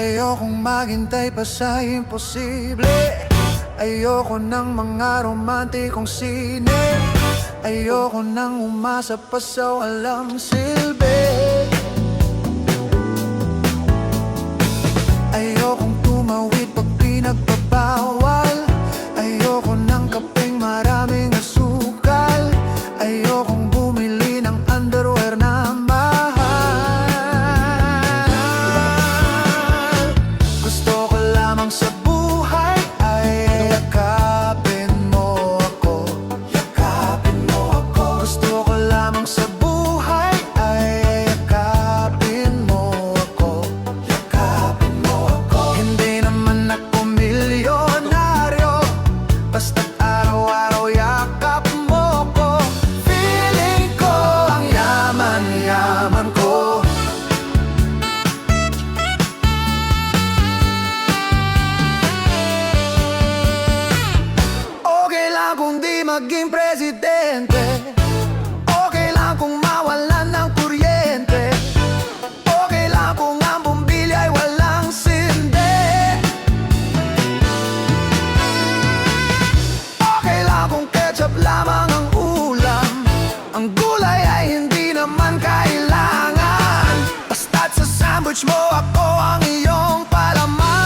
Ayokong maghintay pa sa imposible. Ayoko ng mga romantikong sine. Ayoko nang umasa pa sa walang silbi. Ayokong tumawid pag pinagbabawal. Ayoko ng kapeng maraming asukal. Ayokong bumili ng underwear na mahal. Gusto ko lamang sa buhay ay yakapin mo ako. Yakapin mo ako. Gusto ko lamang sa buhay ay yakapin mo ako. Yakapin mo ako. Hindi naman ako milyonaryo, basta't araw-araw yakap mo ko. Feeling ko ang yaman-yaman ko. Okay lang kung di maging presidente. Okay lang kung mawalan ng kuryente. Okay lang kung ang bumbilya ay walang sinde. Okay lang kung ketchup lamang ang ulam. Ang gulay ay hindi naman kailangan. Basta't sa sandwich mo ako ang iyong palaman.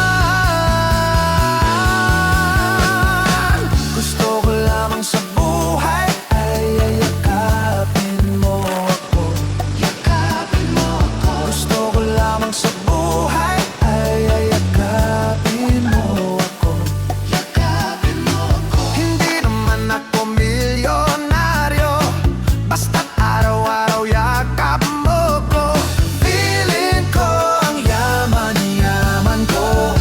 Gusto ko lamang sa buhay ay yakapin mo ako. Yakapin mo ako. Gusto ko lamang sa buhay ay yakapin mo ako. Yakapin mo ako. Hindi naman ako milyonaryo, basta't araw-araw yakap mo ko. Feeling ko ang yaman-yaman ko.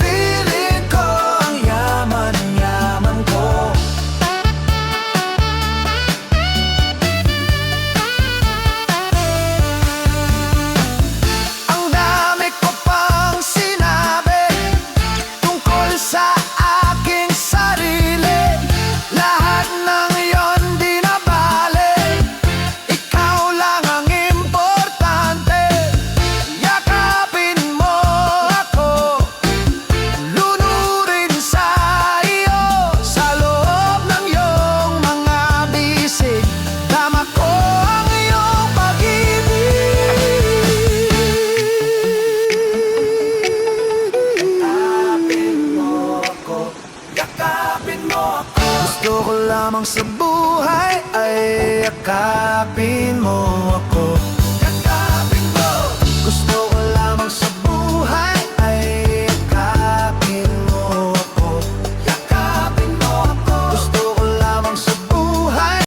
Feeling ko ang yaman-yaman ko. Ang dami ko pang sinabi tungkol sa aking sarili. Lahat ng iyon di na bale. Ikaw lang ang importante. Yakapin mo ako. Lunurin sa iyo. Sa loob ng iyong mga bisig, tama ko ang iyong pag-ibig. Yakapin mo ako. Yakapin mo ako. Gusto ko lamang sa